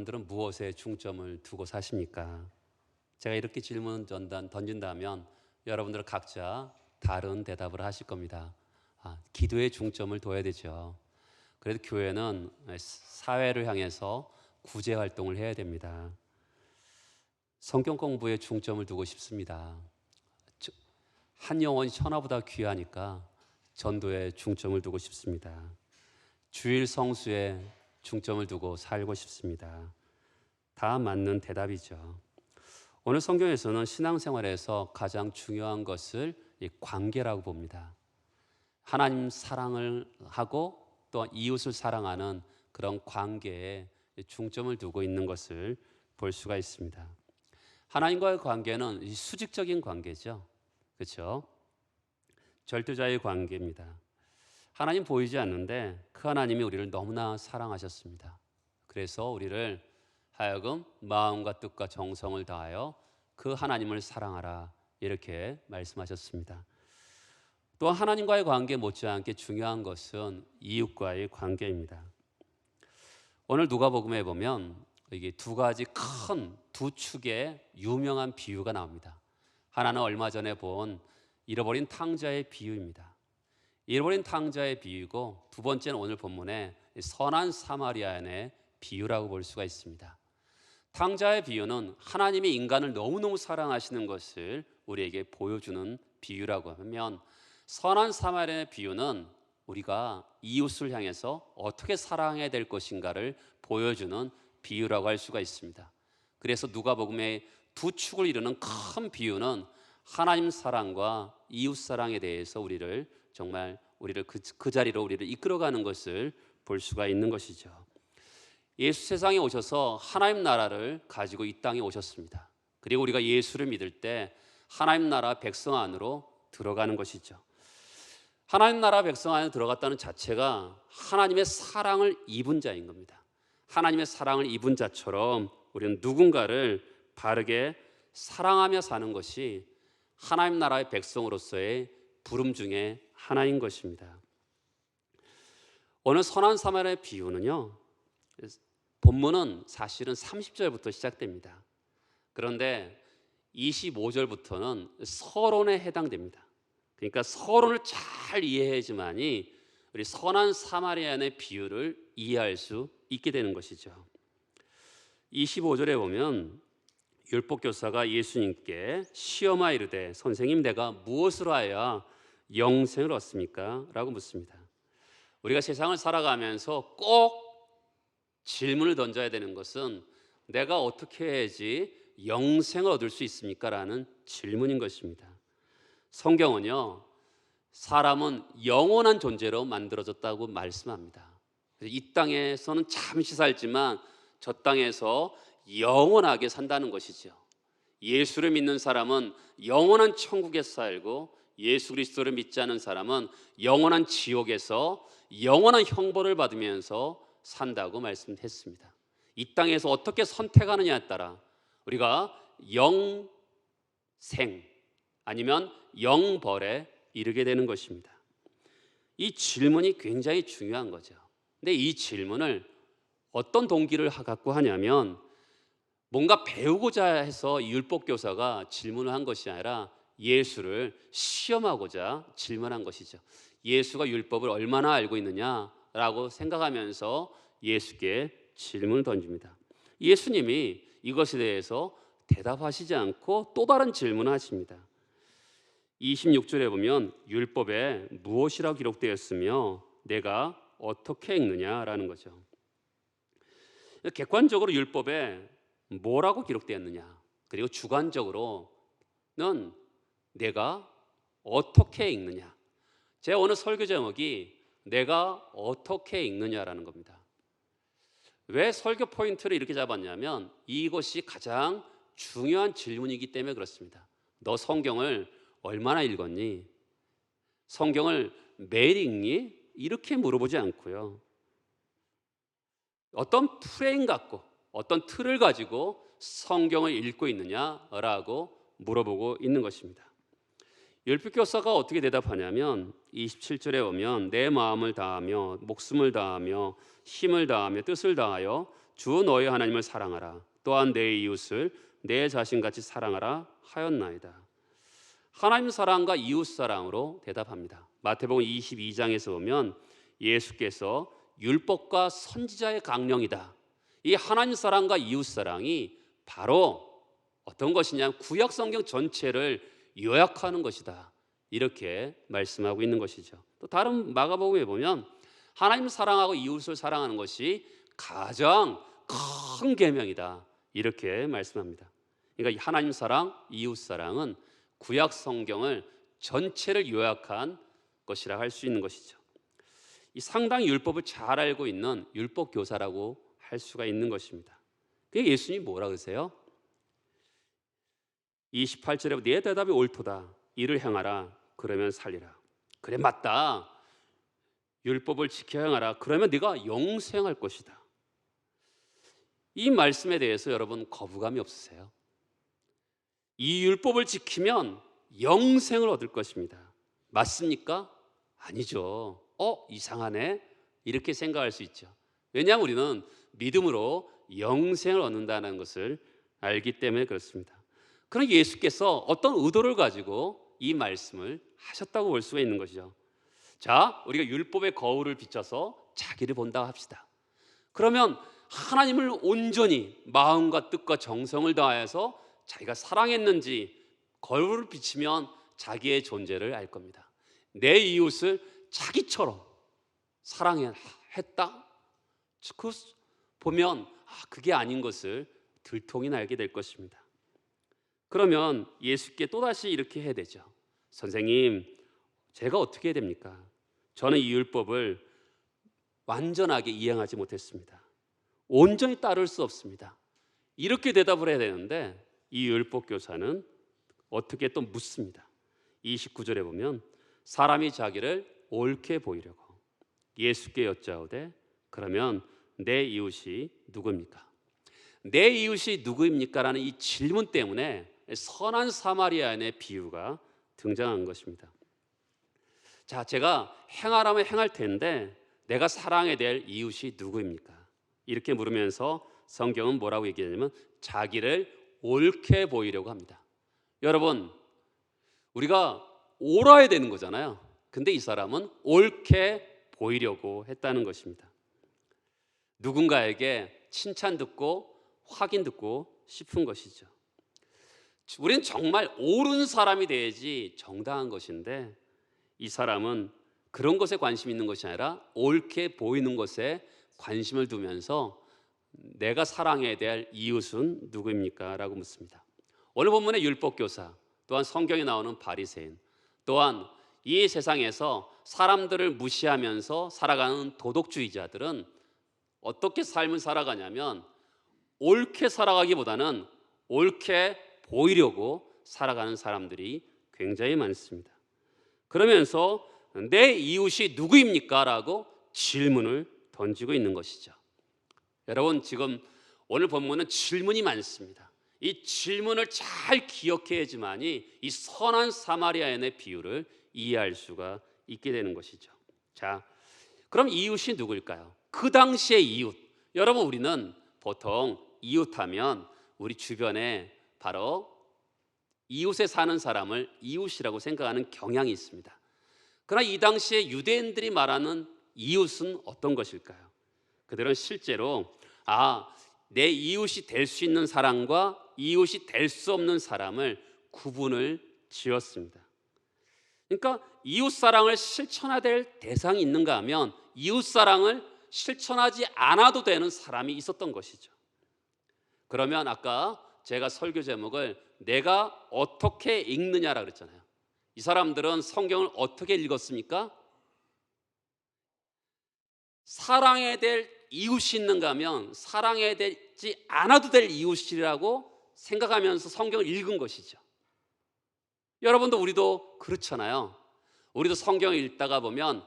여러분들은 무엇에 중점을 두고 사십니까? 제가 이렇게 질문 던진다면 여러분들은 각자 다른 대답을 하실 겁니다. 기도에 중점을 둬야 되죠. 그래도 교회는 사회를 향해서 구제 활동을 해야 됩니다. 성경 공부에 중점을 두고 싶습니다. 한 영혼이 천하보다 귀하니까 전도에 중점을 두고 싶습니다. 주일 성수에 중점을 두고 살고 싶습니다. 다 맞는 대답이죠. 오늘 성경에서는 신앙생활에서 가장 중요한 것을 이 관계라고 봅니다. 하나님 사랑을 하고 또 이웃을 사랑하는 그런 관계에 중점을 두고 있는 것을 볼 수가 있습니다. 하나님과의 관계는 수직적인 관계죠. 그렇죠? 절대자의 관계입니다. 하나님 보이지 않는데 그 하나님이 우리를 너무나 사랑하셨습니다. 그래서 우리를 하여금 마음과 뜻과 정성을 다하여 그 하나님을 사랑하라 이렇게 말씀하셨습니다. 또 하나님과의 관계 못지않게 중요한 것은 이웃과의 관계입니다. 오늘 누가복음에 보면 이게 두 가지 큰 두 축의 유명한 비유가 나옵니다. 하나는 얼마 전에 본 잃어버린 탕자의 비유입니다. 잃어버린 탕자의 비유고 두 번째는 오늘 본문의 선한 사마리아인의 비유라고 볼 수가 있습니다. 탕자의 비유는 하나님이 인간을 너무너무 사랑하시는 것을 우리에게 보여주는 비유라고 하면, 선한 사마리아인의 비유는 우리가 이웃을 향해서 어떻게 사랑해야 될 것인가를 보여주는 비유라고 할 수가 있습니다. 그래서 누가복음의 두 축을 이루는 큰 비유는 하나님 사랑과 이웃 사랑에 대해서 우리를 그 자리로 우리를 이끌어가는 것을 볼 수가 있는 것이죠. 예수 세상에 오셔서 하나님 나라를 가지고 이 땅에 오셨습니다. 그리고 우리가 예수를 믿을 때 하나님 나라 백성 안으로 들어가는 것이죠. 하나님 나라 백성 안에 들어갔다는 자체가 하나님의 사랑을 입은 자인 겁니다. 하나님의 사랑을 입은 자처럼 우리는 누군가를 바르게 사랑하며 사는 것이 하나님 나라의 백성으로서의 부름 중에 하나인 것입니다. 오늘 선한 사마리아의 비유는요, 본문은 사실은 30절부터 시작됩니다. 그런데 25절부터는 서론에 해당됩니다. 그러니까 서론을 잘 이해해야지만이 우리 선한 사마리아인의 비유를 이해할 수 있게 되는 것이죠. 25절에 보면 율법교사가 예수님께 시험하 이르되 선생님 내가 무엇으로 하여야 영생을 얻습니까? 라고 묻습니다. 우리가 세상을 살아가면서 꼭 질문을 던져야 되는 것은 내가 어떻게 해야지 영생을 얻을 수 있습니까? 라는 질문인 것입니다. 성경은요, 사람은 영원한 존재로 만들어졌다고 말씀합니다. 이 땅에서는 잠시 살지만 저 땅에서 영원하게 산다는 것이죠. 예수를 믿는 사람은 영원한 천국에 살고 예수 그리스도를 믿지 않은 사람은 영원한 지옥에서 영원한 형벌을 받으면서 산다고 말씀했습니다. 이 땅에서 어떻게 선택하느냐에 따라 우리가 영생 아니면 영벌에 이르게 되는 것입니다. 이 질문이 굉장히 중요한 거죠. 근데 이 질문을 어떤 동기를 갖고 하냐면, 뭔가 배우고자 해서 율법교사가 질문을 한 것이 아니라 예수를 시험하고자 질문한 것이죠. 예수가 율법을 얼마나 알고 있느냐라고 생각하면서 예수께 질문을 던집니다. 예수님이 이것에 대해서 대답하시지 않고 또 다른 질문을 하십니다. 26절에 보면 율법에 무엇이라고 기록되었으며 내가 어떻게 읽느냐라는 거죠. 객관적으로 율법에 뭐라고 기록되었느냐, 그리고 주관적으로는 내가 어떻게 읽느냐. 제 오늘 설교 제목이 내가 어떻게 읽느냐라는 겁니다. 왜 설교 포인트를 이렇게 잡았냐면 이것이 가장 중요한 질문이기 때문에 그렇습니다. 너 성경을 얼마나 읽었니? 성경을 매일 읽니? 이렇게 물어보지 않고요, 어떤 프레임 갖고 어떤 틀을 가지고 성경을 읽고 있느냐라고 물어보고 있는 것입니다. 율법교사가 어떻게 대답하냐면 27절에 보면 내 마음을 다하며 목숨을 다하며 힘을 다하며 뜻을 다하여 주 너희 하나님을 사랑하라. 또한 내 이웃을 내 자신같이 사랑하라 하였나이다. 하나님 사랑과 이웃 사랑으로 대답합니다. 마태복음 22장에서 보면 예수께서 율법과 선지자의 강령이다. 이 하나님 사랑과 이웃 사랑이 바로 어떤 것이냐, 구약 성경 전체를 요약하는 것이다. 이렇게 말씀하고 있는 것이죠. 또 다른 마가복음에 보면 하나님 사랑하고 이웃을 사랑하는 것이 가장 큰 계명이다. 이렇게 말씀합니다. 그러니까 하나님 사랑, 이웃 사랑은 구약 성경을 전체를 요약한 것이라 할 수 있는 것이죠. 이 상당히 율법을 잘 알고 있는 율법 교사라고 할 수가 있는 것입니다. 그게 예수님이 뭐라 그러세요? 28절에 내 대답이 옳도다. 이를 행하라. 그러면 살리라. 그래, 맞다. 율법을 지켜 행하라. 그러면 네가 영생할 것이다. 이 말씀에 대해서 여러분 거부감이 없으세요? 이 율법을 지키면 영생을 얻을 것입니다. 맞습니까? 아니죠. 이상하네. 이렇게 생각할 수 있죠. 왜냐하면 우리는 믿음으로 영생을 얻는다는 것을 알기 때문에 그렇습니다. 그러나 예수께서 어떤 의도를 가지고 이 말씀을 하셨다고 볼 수가 있는 것이죠. 자, 우리가 율법의 거울을 비춰서 자기를 본다고 합시다. 그러면 하나님을 온전히 마음과 뜻과 정성을 다해서 자기가 사랑했는지 거울을 비치면 자기의 존재를 알 겁니다. 내 이웃을 자기처럼 사랑했다? 그 보면 그게 아닌 것을 들통이 알게 될 것입니다. 그러면 예수께 또다시 이렇게 해야 되죠. 선생님, 제가 어떻게 해야 됩니까? 저는 이 율법을 완전하게 이행하지 못했습니다. 온전히 따를 수 없습니다. 이렇게 대답을 해야 되는데 이 율법 교사는 어떻게 또 묻습니다. 29절에 보면 사람이 자기를 옳게 보이려고 예수께 여짜오되 그러면 내 이웃이 누구입니까? 내 이웃이 누구입니까? 라는 이 질문 때문에 선한 사마리아인의 비유가 등장한 것입니다. 자, 제가 행하라면 행할 텐데 내가 사랑해야 될 이웃이 누구입니까? 이렇게 물으면서 성경은 뭐라고 얘기하냐면 자기를 옳게 보이려고 합니다. 여러분, 우리가 옳아야 되는 거잖아요. 근데 이 사람은 옳게 보이려고 했다는 것입니다. 누군가에게 칭찬 듣고 확인 듣고 싶은 것이죠. 우리는 정말 옳은 사람이 돼야지 정당한 것인데 이 사람은 그런 것에 관심 있는 것이 아니라 옳게 보이는 것에 관심을 두면서 내가 사랑해야 될 이웃은 누구입니까? 라고 묻습니다. 오늘 본문의 율법교사, 또한 성경에 나오는 바리새인, 또한 이 세상에서 사람들을 무시하면서 살아가는 도덕주의자들은 어떻게 삶을 살아가냐면 옳게 살아가기보다는 옳게 보이려고 살아가는 사람들이 굉장히 많습니다. 그러면서 내 이웃이 누구입니까? 라고 질문을 던지고 있는 것이죠. 여러분, 지금 오늘 본문은 질문이 많습니다. 이 질문을 잘 기억해야지만이 이 선한 사마리아인의 비유를 이해할 수가 있게 되는 것이죠. 자, 그럼 이웃이 누구일까요? 그 당시의 이웃. 여러분, 우리는 보통 이웃하면 우리 주변에 바로 이웃에 사는 사람을 이웃이라고 생각하는 경향이 있습니다. 그러나 이 당시에 유대인들이 말하는 이웃은 어떤 것일까요? 그들은 실제로 내 이웃이 될 수 있는 사람과 이웃이 될 수 없는 사람을 구분을 지었습니다. 그러니까 이웃 사랑을 실천해야 될 대상이 있는가 하면 이웃 사랑을 실천하지 않아도 되는 사람이 있었던 것이죠. 그러면 아까 제가 설교 제목을 내가 어떻게 읽느냐라 그랬잖아요. 이 사람들은 성경을 어떻게 읽었습니까? 사랑해야 될 이웃이 있는가 하면 사랑해야 되지 않아도 될 이웃이라고 생각하면서 성경을 읽은 것이죠. 여러분도 우리도 그렇잖아요. 우리도 성경을 읽다가 보면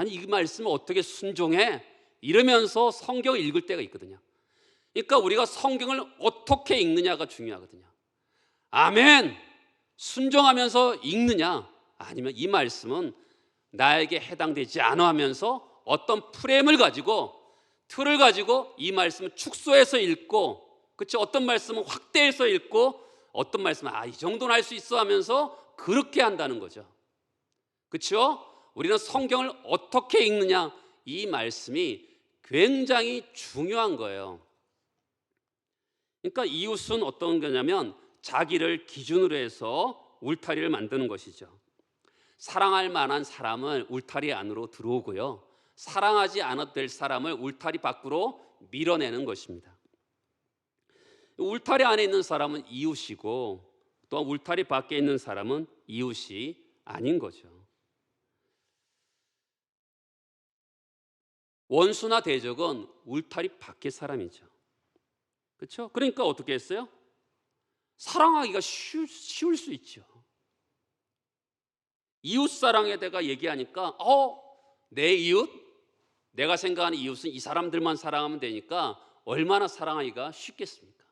이 말씀을 어떻게 순종해? 이러면서 성경을 읽을 때가 있거든요. 그러니까 우리가 성경을 어떻게 읽느냐가 중요하거든요. 아멘! 순종하면서 읽느냐, 아니면 이 말씀은 나에게 해당되지 않아 하면서 어떤 프레임을 가지고 틀을 가지고 이 말씀을 축소해서 읽고, 그렇죠? 어떤 말씀은 확대해서 읽고, 어떤 말씀은 이 정도는 할 수 있어 하면서 그렇게 한다는 거죠. 그렇죠? 우리는 성경을 어떻게 읽느냐, 이 말씀이 굉장히 중요한 거예요. 그러니까 이웃은 어떤 거냐면 자기를 기준으로 해서 울타리를 만드는 것이죠. 사랑할 만한 사람을 울타리 안으로 들어오고요, 사랑하지 않아도 될 사람을 울타리 밖으로 밀어내는 것입니다. 울타리 안에 있는 사람은 이웃이고, 또 울타리 밖에 있는 사람은 이웃이 아닌 거죠. 원수나 대적은 울타리 밖의 사람이죠. 그렇죠? 그러니까 어떻게 했어요? 사랑하기가 쉬울 수 있죠. 이웃 사랑에 대가 얘기하니까 내 이웃, 내가 생각하는 이웃은 이 사람들만 사랑하면 되니까 얼마나 사랑하기가 쉽겠습니까?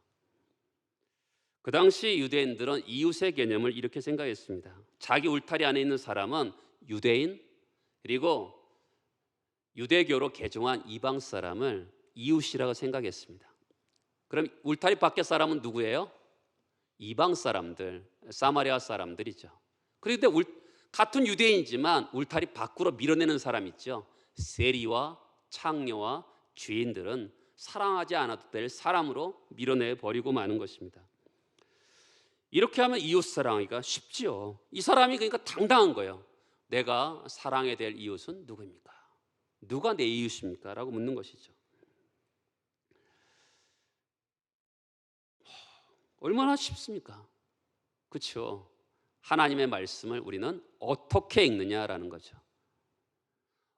그 당시 유대인들은 이웃의 개념을 이렇게 생각했습니다. 자기 울타리 안에 있는 사람은 유대인, 그리고 유대교로 개종한 이방 사람을 이웃이라고 생각했습니다. 그럼 울타리 밖의 사람은 누구예요? 이방 사람들, 사마리아 사람들이죠. 그런데 같은 유대인이지만 울타리 밖으로 밀어내는 사람 있죠. 세리와 창녀와 죄인들은 사랑하지 않아도 될 사람으로 밀어내 버리고 마는 것입니다. 이렇게 하면 이웃 사랑하기가 쉽지요. 이 사람이 그러니까 당당한 거예요. 내가 사랑해야 될 이웃은 누구입니까? 누가 내 이웃입니까? 라고 묻는 것이죠. 얼마나 쉽습니까? 그렇죠? 하나님의 말씀을 우리는 어떻게 읽느냐라는 거죠.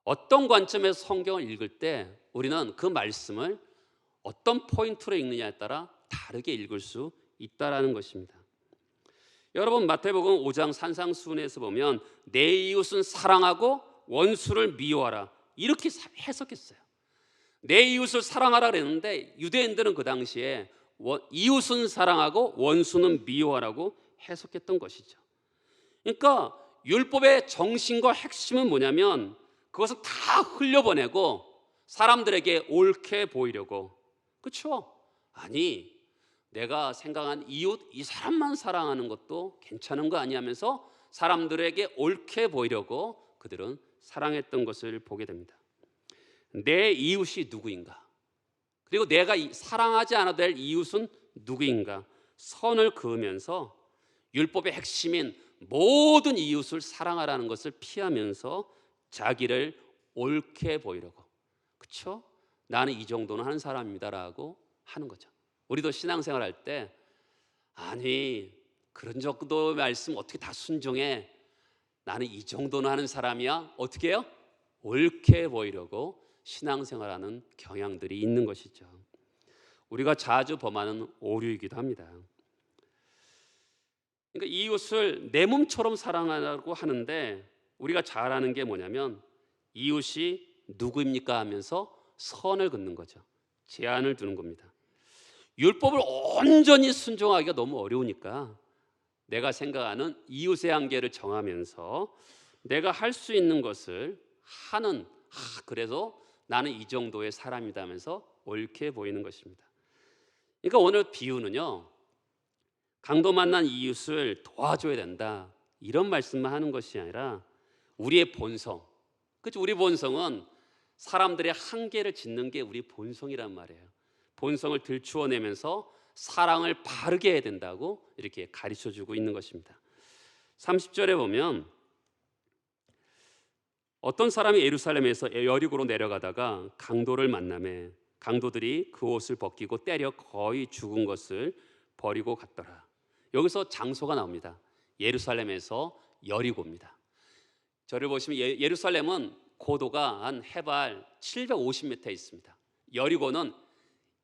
어떤 관점에서 성경을 읽을 때 우리는 그 말씀을 어떤 포인트로 읽느냐에 따라 다르게 읽을 수 있다라는 것입니다. 여러분, 마태복음 5장 산상수훈에서 보면 내 이웃은 사랑하고 원수를 미워하라, 이렇게 해석했어요. 내 이웃을 사랑하라 그랬는데 유대인들은 그 당시에 이웃은 사랑하고 원수는 미워하라고 해석했던 것이죠. 그러니까 율법의 정신과 핵심은 뭐냐면 그것을 다 흘려보내고 사람들에게 옳게 보이려고, 그렇죠? 아니, 내가 생각한 이웃, 이 사람만 사랑하는 것도 괜찮은 거 아니야 하면서 사람들에게 옳게 보이려고 그들은 사랑했던 것을 보게 됩니다. 내 이웃이 누구인가? 그리고 내가 사랑하지 않아도 될 이웃은 누구인가? 선을 그으면서 율법의 핵심인 모든 이웃을 사랑하라는 것을 피하면서 자기를 옳게 보이려고, 그렇죠? 나는 이 정도는 하는 사람입니다라고 하는 거죠. 우리도 신앙생활 할 때 아니, 그런 정도 말씀 어떻게 다 순종해? 나는 이 정도는 하는 사람이야. 어떻게 해요? 옳게 보이려고 신앙생활하는 경향들이 있는 것이죠. 우리가 자주 범하는 오류이기도 합니다. 그러니까 이웃을 내 몸처럼 사랑하라고 하는데 우리가 잘 아는 게 뭐냐면 이웃이 누구입니까 하면서 선을 긋는 거죠. 제한을 두는 겁니다. 율법을 온전히 순종하기가 너무 어려우니까 내가 생각하는 이웃의 한계를 정하면서 내가 할 수 있는 것을 하는, 그래서 나는 이 정도의 사람이다 하면서 옳게 보이는 것입니다. 그러니까 오늘 비유는요, 강도 만난 이웃을 도와줘야 된다 이런 말씀만 하는 것이 아니라 우리의 본성, 그렇죠? 우리 본성은 사람들의 한계를 짓는 게 우리 본성이란 말이에요. 본성을 들추어내면서 사랑을 바르게 해야 된다고 이렇게 가르쳐주고 있는 것입니다. 30절에 보면 어떤 사람이 예루살렘에서 여리고로 내려가다가 강도를 만나매 강도들이 그 옷을 벗기고 때려 거의 죽은 것을 버리고 갔더라. 여기서 장소가 나옵니다. 예루살렘에서 여리고입니다. 저를 보시면 예루살렘은 고도가 한 해발 750m 있습니다. 여리고는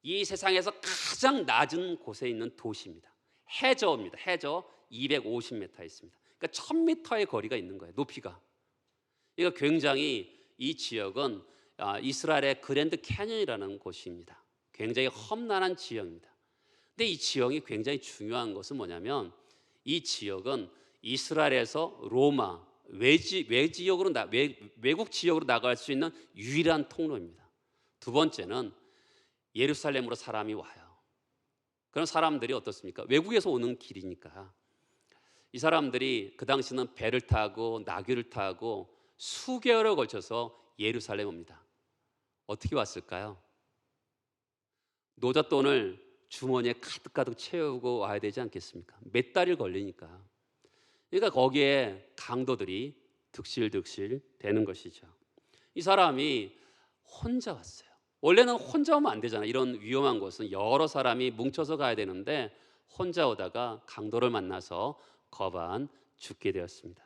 이 세상에서 가장 낮은 곳에 있는 도시입니다. 해저입니다. 해저 250m 있습니다. 그러니까 1000m의 거리가 있는 거예요. 높이가. 그러니까 굉장히 이 지역은 이스라엘의 그랜드 캐년이라는 곳입니다. 굉장히 험난한 지역입니다. 근데 이 지역이 굉장히 중요한 것은 뭐냐면 이 지역은 이스라엘에서 로마 외국 지역으로 나갈 수 있는 유일한 통로입니다. 두 번째는 예루살렘으로 사람이 와요. 그런 사람들이 어떻습니까? 외국에서 오는 길이니까 이 사람들이 그 당시는 배를 타고 나귀를 타고 수개월에 걸쳐서 예루살렘 옵니다. 어떻게 왔을까요? 노잣돈을 주머니에 가득가득 채우고 와야 되지 않겠습니까? 몇 달이 걸리니까. 그러니까 거기에 강도들이 득실득실 되는 것이죠. 이 사람이 혼자 왔어요. 원래는 혼자 오면 안 되잖아요. 이런 위험한 곳은 여러 사람이 뭉쳐서 가야 되는데 혼자 오다가 강도를 만나서 거반 죽게 되었습니다.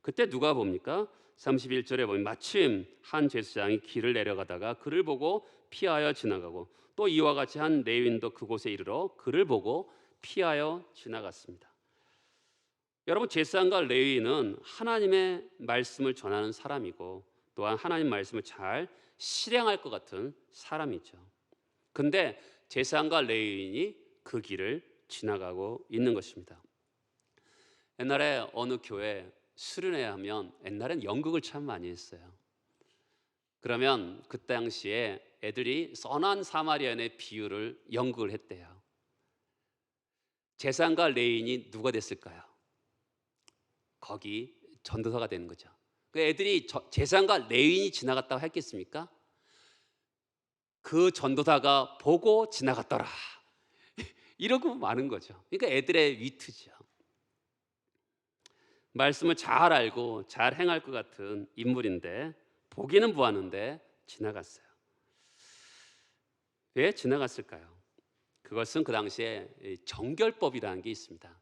그때 누가 봅니까? 31절에 보면 마침 한 제사장이 길을 내려가다가 그를 보고 피하여 지나가고 또 이와 같이 한 레위인도 그곳에 이르러 그를 보고 피하여 지나갔습니다. 여러분, 제사장과 레위인은 하나님의 말씀을 전하는 사람이고 또한 하나님 말씀을 잘 실행할 것 같은 사람이죠. 근데 제사장과 레위인이 그 길을 지나가고 있는 것입니다. 옛날에 어느 교회 수련회 하면 옛날엔 연극을 참 많이 했어요. 그러면 그 당시에 애들이 선한 사마리아인의 비유를 연극을 했대요. 제사장과 레위인이 누가 됐을까요? 거기 전도사가 되는 거죠. 그 애들이 제사장과 레위인이 지나갔다고 했겠습니까? 그 전도사가 보고 지나갔더라 이러고 마는 거죠. 그러니까 애들의 위트죠. 말씀을 잘 알고 잘 행할 것 같은 인물인데 보기는 보았는데 지나갔어요. 왜 지나갔을까요? 그것은 그 당시에 정결법이라는 게 있습니다.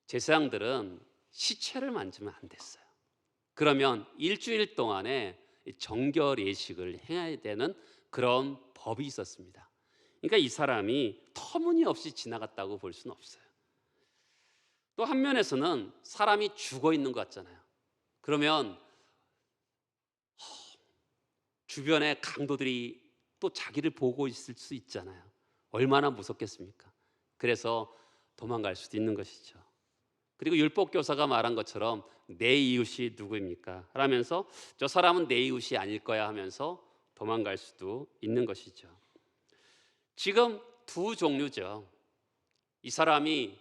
제사장들은 시체를 만지면 안 됐어요. 그러면 일주일 동안에 정결 예식을 해야 되는 그런 법이 있었습니다. 그러니까 이 사람이 터무니없이 지나갔다고 볼 수는 없어요. 또 한 면에서는 사람이 죽어 있는 것 같잖아요. 그러면 주변에 강도들이 또 자기를 보고 있을 수 있잖아요. 얼마나 무섭겠습니까? 그래서 도망갈 수도 있는 것이죠. 그리고 율법교사가 말한 것처럼 내 이웃이 누구입니까? 하면서 저 사람은 내 이웃이 아닐 거야 하면서 도망갈 수도 있는 것이죠. 지금 두 종류죠. 이 사람이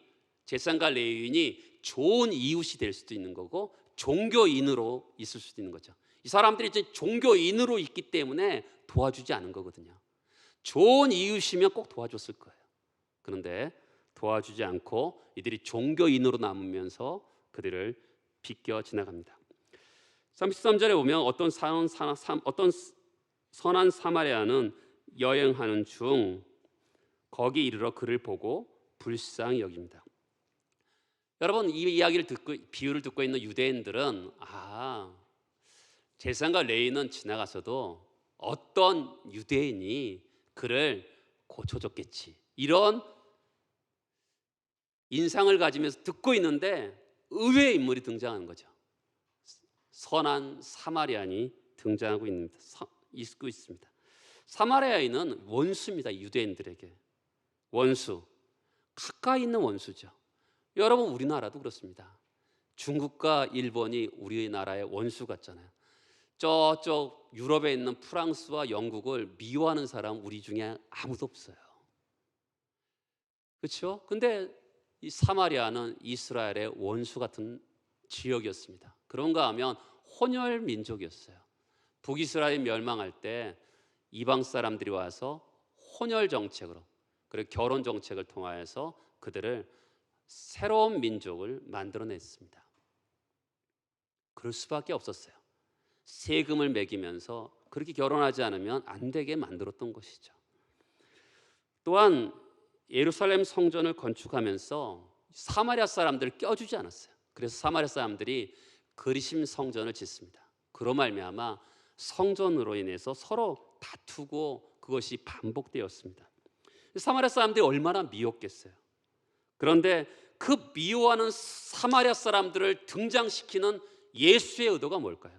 제사장과 레위인이 좋은 이웃이 될 수도 있는 거고 종교인으로 있을 수도 있는 거죠. 이 사람들이 이제 종교인으로 있기 때문에 도와주지 않은 거거든요. 좋은 이웃이면 꼭 도와줬을 거예요. 그런데 도와주지 않고 이들이 종교인으로 남으면서 그들을 비껴 지나갑니다. 33절에 보면 어떤 선한 사마리아는 여행하는 중 거기 이르러 그를 보고 불쌍히 여깁니다. 여러분, 이 이야기를 듣고 비유를 듣고 있는 유대인들은 제사장과 레위인은 지나가서도 어떤 유대인이 그를 고쳐줬겠지 이런 인상을 가지면서 듣고 있는데 의외의 인물이 등장하는 거죠. 선한 사마리아인이 등장하고 있습니다. 사마리아인은 원수입니다. 유대인들에게 원수, 가까이 있는 원수죠. 여러분, 우리나라도 그렇습니다. 중국과 일본이 우리나라의 원수 같잖아요. 저쪽 유럽에 있는 프랑스와 영국을 미워하는 사람 우리 중에 아무도 없어요. 그렇죠? 근데 이 사마리아는 이스라엘의 원수 같은 지역이었습니다. 그런가 하면 혼혈 민족이었어요. 북이스라엘 멸망할 때 이방 사람들이 와서 혼혈 정책으로 그리고 결혼 정책을 통하여서 그들을 새로운 민족을 만들어냈습니다. 그럴 수밖에 없었어요. 세금을 매기면서 그렇게 결혼하지 않으면 안 되게 만들었던 것이죠. 또한 예루살렘 성전을 건축하면서 사마리아 사람들을 껴주지 않았어요. 그래서 사마리아 사람들이 그리심 성전을 짓습니다. 그로 말미암아 성전으로 인해서 서로 다투고 그것이 반복되었습니다. 사마리아 사람들이 얼마나 미웠겠어요. 그런데 그 미워하는 사마리아 사람들을 등장시키는 예수의 의도가 뭘까요?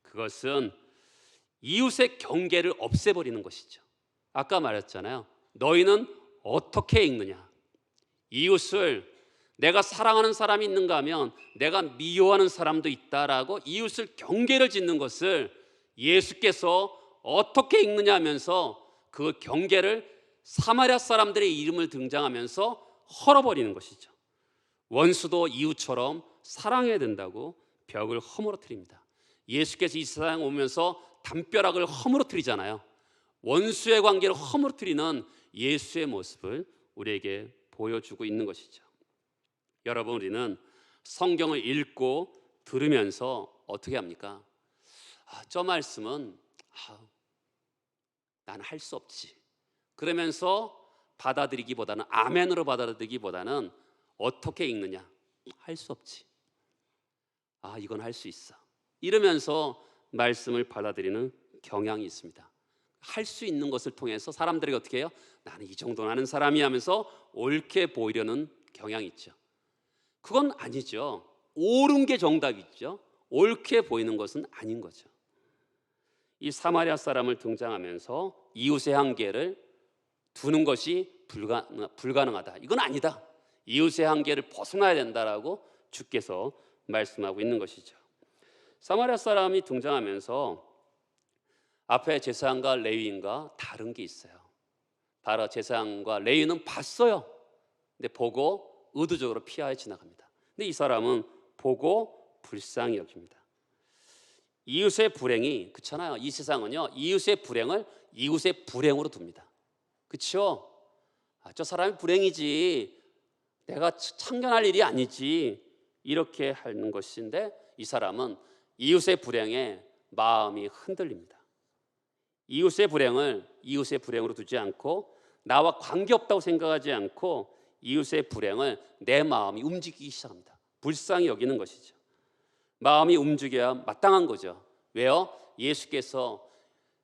그것은 이웃의 경계를 없애버리는 것이죠. 아까 말했잖아요. 너희는 어떻게 읽느냐? 이웃을 내가 사랑하는 사람이 있는가 하면 내가 미워하는 사람도 있다라고 이웃을 경계를 짓는 것을 예수께서 어떻게 읽느냐 하면서 그 경계를 사마리아 사람들의 이름을 등장하면서 헐어버리는 것이죠. 원수도 이웃처럼 사랑해야 된다고 벽을 허물어뜨립니다. 예수께서 이 세상에 오면서 담벼락을 허물어뜨리잖아요. 원수의 관계를 허물어뜨리는 예수의 모습을 우리에게 보여주고 있는 것이죠. 여러분, 우리는 성경을 읽고 들으면서 어떻게 합니까? 저 말씀은 나는 할 수 없지. 그러면서 받아들이기보다는, 아멘으로 받아들이기보다는 어떻게 읽느냐? 할 수 없지. 이건 할 수 있어. 이러면서 말씀을 받아들이는 경향이 있습니다. 할 수 있는 것을 통해서 사람들이 어떻게 해요? 나는 이 정도는 아는 사람이 하면서 옳게 보이려는 경향이 있죠. 그건 아니죠. 옳은 게 정답이죠. 옳게 보이는 것은 아닌 거죠. 이 사마리아 사람을 등장하면서 이웃의 한계를 두는 것이 불가능하다. 이건 아니다. 이웃의 한계를 벗어나야 된다라고 주께서 말씀하고 있는 것이죠. 사마리아 사람이 등장하면서 앞에 제사장과 레위인과 다른 게 있어요. 바로 제사장과 레위인은 봤어요. 근데 보고 의도적으로 피하여 지나갑니다. 근데 이 사람은 보고 불쌍히 여깁니다. 이웃의 불행이, 그렇잖아요. 이 세상은요, 이웃의 불행을 이웃의 불행으로 둡니다. 그렇죠? 저 사람이 불행이지, 내가 참견할 일이 아니지, 이렇게 하는 것인데, 이 사람은 이웃의 불행에 마음이 흔들립니다. 이웃의 불행을 이웃의 불행으로 두지 않고, 나와 관계없다고 생각하지 않고 이웃의 불행을 내 마음이 움직이기 시작합니다. 불쌍히 여기는 것이죠. 마음이 움직여야 마땅한 거죠. 왜요? 예수께서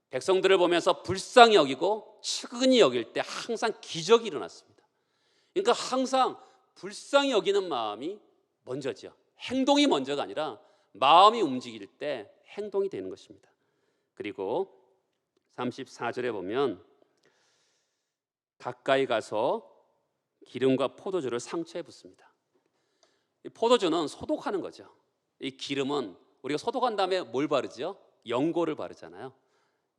백성들을 보면서 불쌍히 여기고 측은히 여길 때 항상 기적이 일어났습니다. 그러니까 항상 불쌍히 여기는 마음이 먼저죠. 행동이 먼저가 아니라 마음이 움직일 때 행동이 되는 것입니다. 그리고 34절에 보면 가까이 가서 기름과 포도주를 상처에 붓습니다. 포도주는 소독하는 거죠. 이 기름은 우리가 소독한 다음에 뭘 바르죠? 연고를 바르잖아요.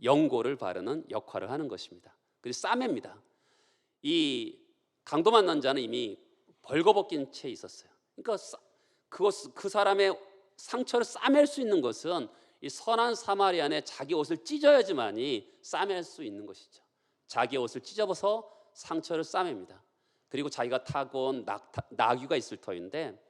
연고를 바르는 역할을 하는 것입니다. 그리고 싸맵니다. 이 강도 만난 자는 이미 벌거벗긴 채 있었어요. 그러니까 그 사람의 상처를 싸맬 수 있는 것은 이 선한 사마리안의 자기 옷을 찢어야지만이 싸맬 수 있는 것이죠. 자기 옷을 찢어서 상처를 싸맵니다. 그리고 자기가 타고 온 나귀가 있을 터인데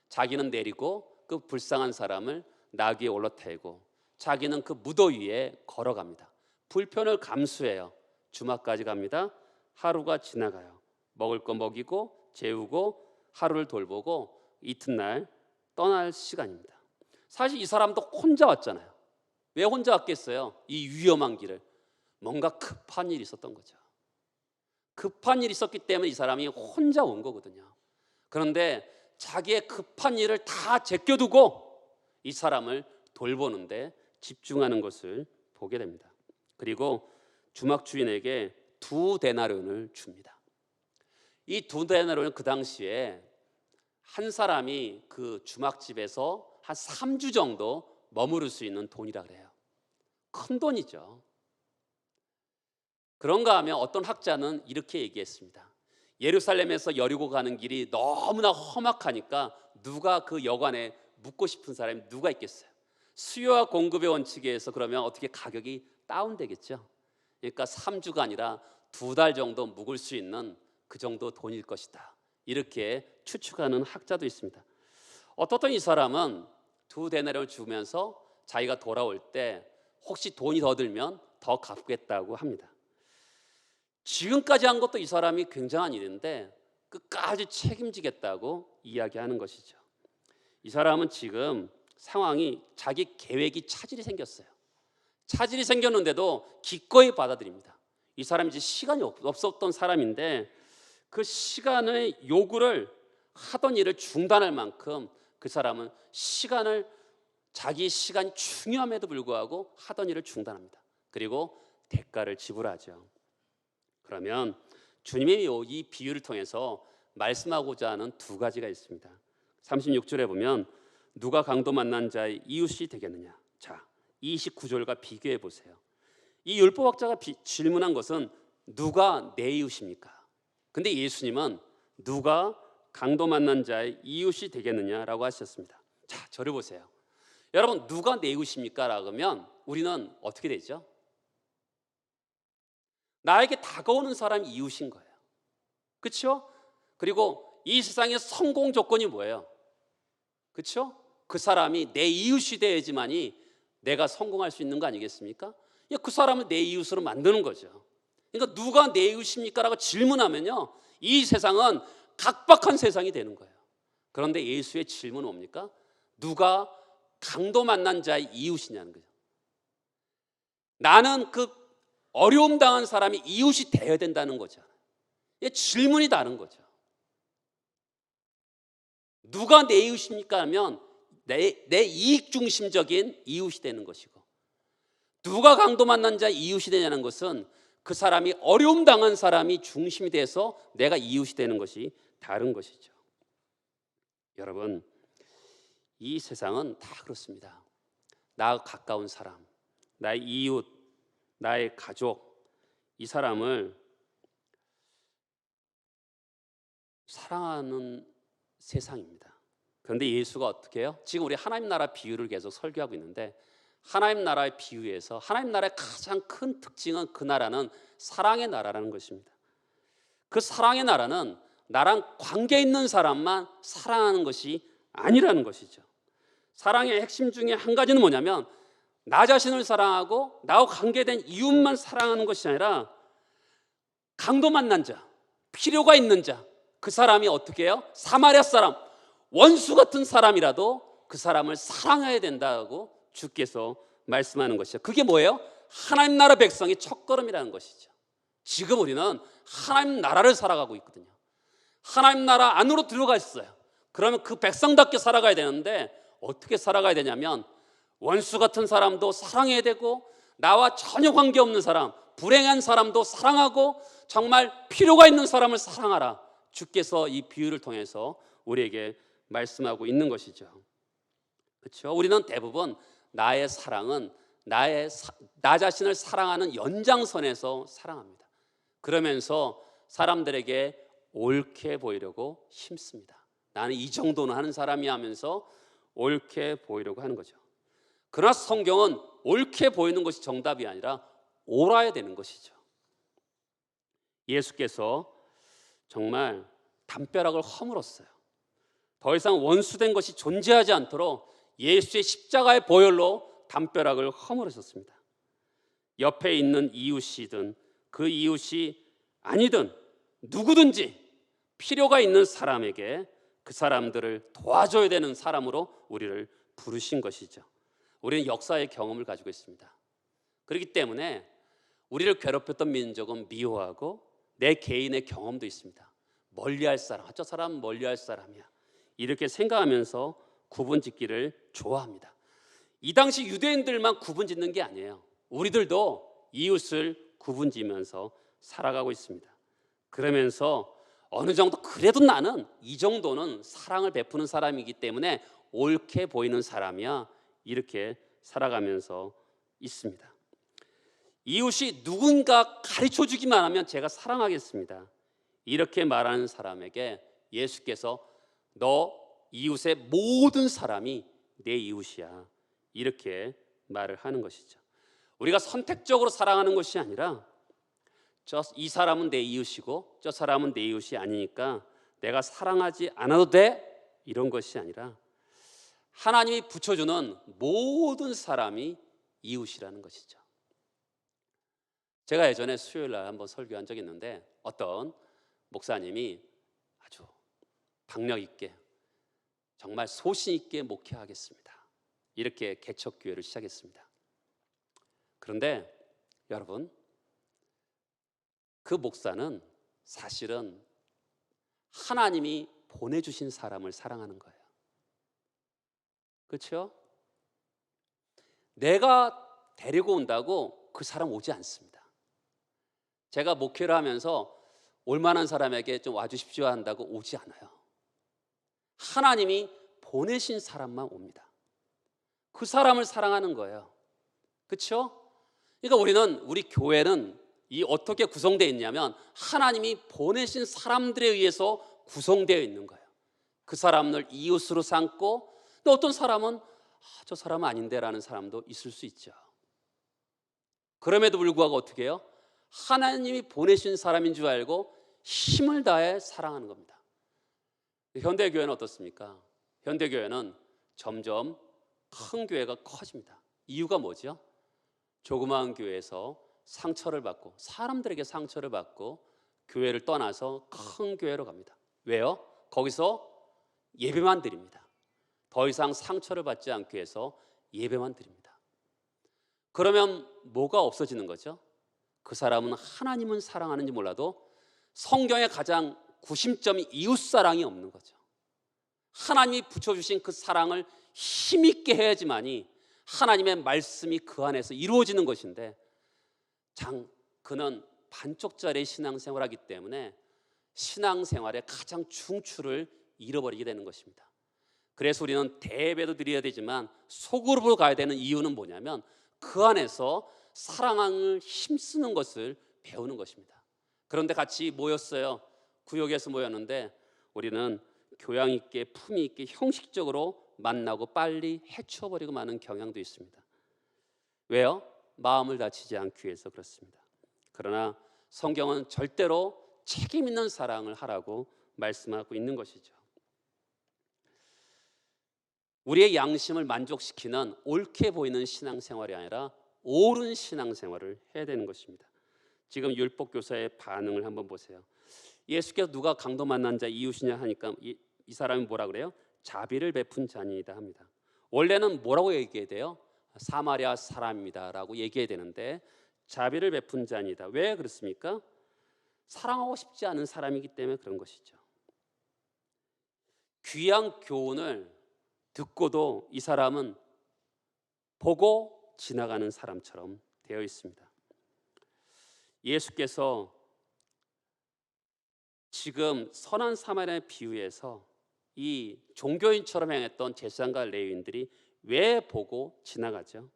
자기는 내리고 그 불쌍한 사람을 나귀에 올라타고 자기는 그 무더위 위에 걸어갑니다. 불편을 감수해요. 주막까지 갑니다. 하루가 지나가요. 먹을 거 먹이고 재우고 하루를 돌보고 이튿날 떠날 시간입니다. 사실 이 사람도 혼자 왔잖아요. 왜 혼자 왔겠어요? 이 위험한 길을. 뭔가 급한 일이 있었던 거죠. 급한 일이 있었기 때문에 이 사람이 혼자 온 거거든요. 그런데 자기의 급한 일을 다 제껴두고 이 사람을 돌보는데 집중하는 것을 보게 됩니다. 그리고 주막 주인에게 2데나리온을 줍니다. 이 2데나리온은 그 당시에 한 사람이 그 주막집에서 한 3주 정도 머무를 수 있는 돈이라 그래요. 큰 돈이죠. 그런가 하면 어떤 학자는 이렇게 얘기했습니다. 예루살렘에서 여리고 가는 길이 너무나 험악하니까 누가 그 여관에 묵고 싶은 사람이 누가 있겠어요? 수요와 공급의 원칙에 의해서 그러면 어떻게 가격이 다운되겠죠. 그러니까 3주가 아니라 2달 정도 묵을 수 있는 그 정도 돈일 것이다. 이렇게 추측하는 학자도 있습니다. 어떻든 이 사람은 2데나리온을 주면서 자기가 돌아올 때 혹시 돈이 더 들면 더 갚겠다고 합니다. 지금까지 한 것도 이 사람이 굉장한 일인데 끝까지 책임지겠다고 이야기하는 것이죠. 이 사람은 지금 상황이 자기 계획이 차질이 생겼어요. 차질이 생겼는데도 기꺼이 받아들입니다. 이 사람이 이제 시간이 없었던 사람인데 그 시간의 요구를 하던 일을 중단할 만큼 그 사람은 자기 시간이 중요함에도 불구하고 하던 일을 중단합니다. 그리고 대가를 지불하죠. 그러면 주님이 이 비유를 통해서 말씀하고자 하는 2가지가 있습니다. 36절에 보면 누가 강도 만난 자의 이웃이 되겠느냐. 자, 29절과 비교해 보세요. 이 율법학자가 질문한 것은 누가 내 이웃입니까? 근데 예수님은 누가 강도 만난 자의 이웃이 되겠느냐라고 하셨습니다. 자, 저를 보세요. 여러분, 누가 내 이웃입니까? 라고 하면 우리는 어떻게 되죠? 나에게 다가오는 사람이 이웃인 거예요. 그렇죠? 그리고 이 세상의 성공 조건이 뭐예요? 그렇죠? 그 사람이 내 이웃이 되어야지만이 내가 성공할 수 있는 거 아니겠습니까? 그 사람을 내 이웃으로 만드는 거죠. 그러니까 누가 내 이웃입니까? 라고 질문하면요, 이 세상은 각박한 세상이 되는 거예요. 그런데 예수의 질문은 뭡니까? 누가 강도 만난 자의 이웃이냐는 거죠. 나는 그 어려움 당한 사람이 이웃이 되어야 된다는 거죠. 질문이 다른 거죠. 누가 내 이웃입니까? 하면 내 이익 중심적인 이웃이 되는 것이고, 누가 강도 만난 자의 이웃이 되냐는 것은 그 사람이 어려움 당한 사람이 중심이 돼서 내가 이웃이 되는 것이 다른 것이죠. 여러분, 이 세상은 다 그렇습니다. 나와 가까운 사람, 나의 이웃, 나의 가족, 이 사람을 사랑하는 세상입니다. 그런데 예수가 어떻게 해요? 지금 우리 하나님 나라 비유를 계속 설교하고 있는데, 하나님 나라의 비유에서 하나님 나라의 가장 큰 특징은 그 나라는 사랑의 나라라는 것입니다. 그 사랑의 나라는 나랑 관계 있는 사람만 사랑하는 것이 아니라는 것이죠. 사랑의 핵심 중에 한 가지는 뭐냐면, 나 자신을 사랑하고 나와 관계된 이웃만 사랑하는 것이 아니라 강도 만난 자, 필요가 있는 자, 그 사람이 어떻게 해요? 사마리아 사람, 원수 같은 사람이라도 그 사람을 사랑해야 된다고 주께서 말씀하는 것이죠. 그게 뭐예요? 하나님 나라 백성의 첫걸음이라는 것이죠. 지금 우리는 하나님 나라를 살아가고 있거든요. 하나님 나라 안으로 들어가 있어요. 그러면 그 백성답게 살아가야 되는데, 어떻게 살아가야 되냐면 원수 같은 사람도 사랑해야 되고, 나와 전혀 관계없는 사람, 불행한 사람도 사랑하고, 정말 필요가 있는 사람을 사랑하라. 주께서 이 비유를 통해서 우리에게 말씀하고 있는 것이죠. 그렇죠? 우리는 대부분 나의 사랑은 나 자신을 사랑하는 연장선에서 사랑합니다. 그러면서 사람들에게 옳게 보이려고 힘씁니다. 나는 이 정도는 하는 사람이 하면서 옳게 보이려고 하는 거죠. 그러나 성경은 옳게 보이는 것이 정답이 아니라 옳아야 되는 것이죠. 예수께서 정말 담벼락을 허물었어요. 더 이상 원수된 것이 존재하지 않도록 예수의 십자가의 보혈로 담벼락을 허물으셨습니다. 옆에 있는 이웃이든 그 이웃이 아니든 누구든지 필요가 있는 사람에게 그 사람들을 도와줘야 되는 사람으로 우리를 부르신 것이죠. 우리는 역사의 경험을 가지고 있습니다. 그렇기 때문에 우리를 괴롭혔던 민족은 미워하고 내 개인의 경험도 있습니다. 멀리할 사람, 저 사람은 멀리할 사람이야, 이렇게 생각하면서 구분짓기를 좋아합니다. 이 당시 유대인들만 구분짓는 게 아니에요. 우리들도 이웃을 구분지면서 살아가고 있습니다. 그러면서 어느 정도 그래도 나는 이 정도는 사랑을 베푸는 사람이기 때문에 옳게 보이는 사람이야, 이렇게 살아가면서 있습니다. 이웃이 누군가 가르쳐주기만 하면 제가 사랑하겠습니다, 이렇게 말하는 사람에게 예수께서 너 이웃의 모든 사람이 내 이웃이야, 이렇게 말을 하는 것이죠. 우리가 선택적으로 사랑하는 것이 아니라 이 사람은 내 이웃이고 저 사람은 내 이웃이 아니니까 내가 사랑하지 않아도 돼, 이런 것이 아니라 하나님이 붙여주는 모든 사람이 이웃이라는 것이죠. 제가 예전에 수요일날 한번 설교한 적이 있는데, 어떤 목사님이 아주 박력 있게 정말 소신 있게 목회하겠습니다, 이렇게 개척교회를 시작했습니다. 그런데 여러분, 그 목사는 사실은 하나님이 보내주신 사람을 사랑하는 거예요. 그렇죠? 내가 데리고 온다고 그 사람 오지 않습니다. 제가 목회를 하면서 올만한 사람에게 좀 와주십시오 한다고 오지 않아요. 하나님이 보내신 사람만 옵니다. 그 사람을 사랑하는 거예요. 그렇죠? 그러니까 우리 교회는 이 어떻게 구성되어 있냐면 하나님이 보내신 사람들에 의해서 구성되어 있는 거예요. 그 사람을 이웃으로 삼고, 또 어떤 사람은 저 사람은 아닌데 라는 사람도 있을 수 있죠. 그럼에도 불구하고 어떻게 해요? 하나님이 보내신 사람인 줄 알고 힘을 다해 사랑하는 겁니다. 현대교회는 어떻습니까? 현대교회는 점점 큰 교회가 커집니다. 이유가 뭐죠? 조그마한 교회에서 상처를 받고, 사람들에게 상처를 받고 교회를 떠나서 큰 교회로 갑니다. 왜요? 거기서 예배만 드립니다. 더 이상 상처를 받지 않기 위해서 예배만 드립니다. 그러면 뭐가 없어지는 거죠? 그 사람은 하나님은 사랑하는지 몰라도 성경의 가장 구심점이 이웃사랑이 없는 거죠. 하나님이 붙여주신 그 사랑을 힘있게 해야지만이 하나님의 말씀이 그 안에서 이루어지는 것인데, 그는 반쪽짜리 신앙생활을 하기 때문에 신앙생활의 가장 중추를 잃어버리게 되는 것입니다. 그래서 우리는 대예배도 드려야 되지만 소그룹으로 가야 되는 이유는 뭐냐면 그 안에서 사랑을 힘쓰는 것을 배우는 것입니다. 그런데 같이 모였어요. 구역에서 모였는데 우리는 교양 있게 품위 있게 형식적으로 만나고 빨리 해치워버리고 마는 경향도 있습니다. 왜요? 마음을 다치지 않기 위해서 그렇습니다. 그러나 성경은 절대로 책임 있는 사랑을 하라고 말씀하고 있는 것이죠. 우리의 양심을 만족시키는 옳게 보이는 신앙생활이 아니라 옳은 신앙생활을 해야 되는 것입니다. 지금 율법교사의 반응을 한번 보세요. 예수께서 누가 강도 만난 자 이웃이냐 하니까 이 사람이 뭐라 그래요? 자비를 베푼 자니이다 합니다. 원래는 뭐라고 얘기해야 돼요? 사마리아 사람입니다라고 얘기해야 되는데 자비를 베푼 자니다. 왜 그렇습니까? 사랑하고 싶지 않은 사람이기 때문에 그런 것이죠. 귀한 교훈을 듣고도 이 사람은 보고 지나가는 사람처럼 되어 있습니다. 예수께서 지금 선한 사마리아의 비유에서 이 종교인처럼 행했던 제사장과 레위인들이 왜 보고 지나가죠?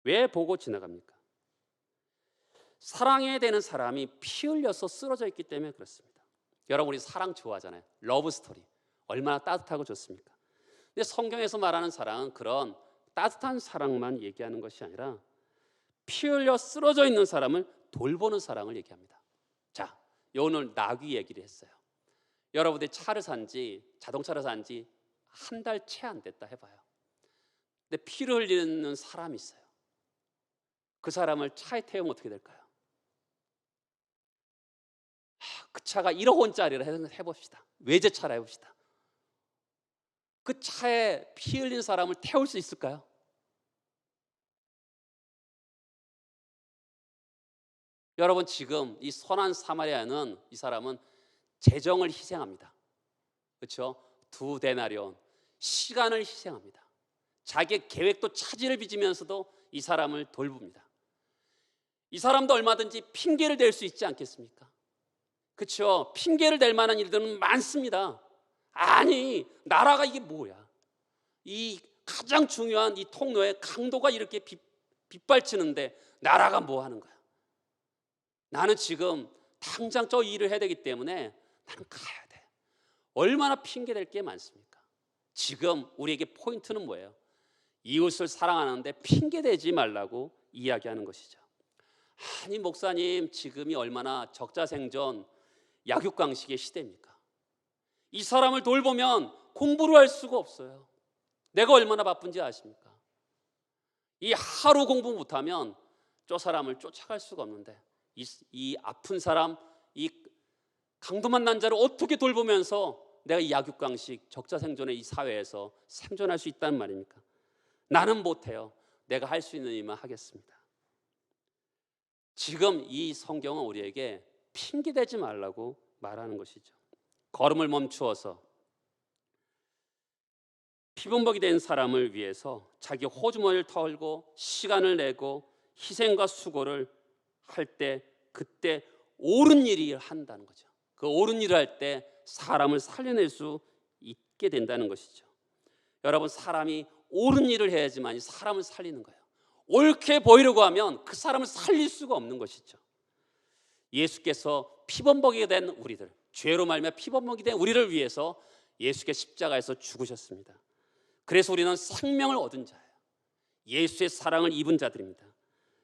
왜 보고 지나갑니까? 사랑해야 되는 사람이 피 흘려서 쓰러져 있기 때문에 그렇습니다. 여러분, 우리 사랑 좋아하잖아요. 러브 스토리 얼마나 따뜻하고 좋습니까? 근데 성경에서 말하는 사랑은 그런 따뜻한 사랑만 얘기하는 것이 아니라 피 흘려 쓰러져 있는 사람을 돌보는 사랑을 얘기합니다. 자, 오늘 나귀 얘기를 했어요. 여러분들이 자동차를 산 지 한 달 채 안 됐다 해봐요. 근데 피를 흘리는 사람이 있어요. 그 사람을 차에 태우면 어떻게 될까요? 그 차가 1억 원짜리를 해봅시다. 외제차라 해봅시다. 그 차에 피 흘린 사람을 태울 수 있을까요? 여러분, 지금 이 선한 사마리아는 이 사람은 재정을 희생합니다. 그렇죠? 2데나리온 시간을 희생합니다. 자기의 계획도 차질을 빚으면서도 이 사람을 돌봅니다. 이 사람도 얼마든지 핑계를 댈 수 있지 않겠습니까? 그렇죠? 핑계를 댈 만한 일들은 많습니다. 아니, 나라가 이게 뭐야? 이 가장 중요한 이 통로에 강도가 이렇게 빗발치는데 나라가 뭐 하는 거야? 나는 지금 당장 저 일을 해야 되기 때문에 나는 가야 돼. 얼마나 핑계댈 게 많습니까? 지금 우리에게 포인트는 뭐예요? 이웃을 사랑하는데 핑계대지 말라고 이야기하는 것이죠. 아니, 목사님, 지금이 얼마나 적자생존 약육강식의 시대입니까? 이 사람을 돌보면 공부를 할 수가 없어요. 내가 얼마나 바쁜지 아십니까? 이 하루 공부 못하면 저 사람을 쫓아갈 수가 없는데 이 아픈 사람, 이 강도 만난 자를 어떻게 돌보면서 내가 이 약육강식 적자생존의 이 사회에서 생존할 수 있다는 말입니까? 나는 못해요. 내가 할 수 있는 일만 하겠습니다. 지금 이 성경은 우리에게 핑계대지 말라고 말하는 것이죠. 걸음을 멈추어서 피범벅이 된 사람을 위해서 자기 호주머니를 털고 시간을 내고 희생과 수고를 할 때 그때 옳은 일을 한다는 거죠. 그 옳은 일을 할 때 사람을 살려낼 수 있게 된다는 것이죠. 여러분, 사람이 옳은 일을 해야지만 사람을 살리는 거예요. 옳게 보이려고 하면 그 사람을 살릴 수가 없는 것이죠. 예수께서 피범벅이게 된 우리들, 죄로 말미암아 피범벅이 된 우리를 위해서 예수께서 십자가에서 죽으셨습니다. 그래서 우리는 생명을 얻은 자예요. 예수의 사랑을 입은 자들입니다.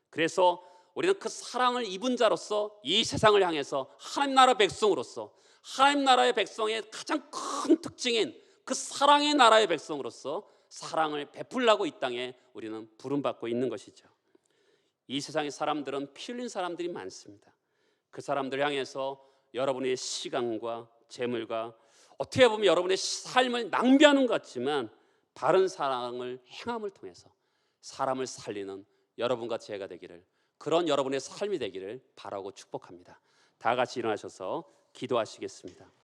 그래서 우리는 그 사랑을 입은 자로서 이 세상을 향해서 하나님 나라 백성으로서, 하나님 나라의 백성의 가장 큰 특징인 그 사랑의 나라의 백성으로서 사랑을 베풀라고 이 땅에 우리는 부름받고 있는 것이죠. 이 세상의 사람들은 피 흘린 사람들이 많습니다. 그 사람들을 향해서 여러분의 시간과 재물과 어떻게 보면 여러분의 삶을 낭비하는 것 같지만 바른 사랑을 행함을 통해서 사람을 살리는 여러분과 제가 되기를, 그런 여러분의 삶이 되기를 바라고 축복합니다. 다 같이 일어나셔서 기도하시겠습니다.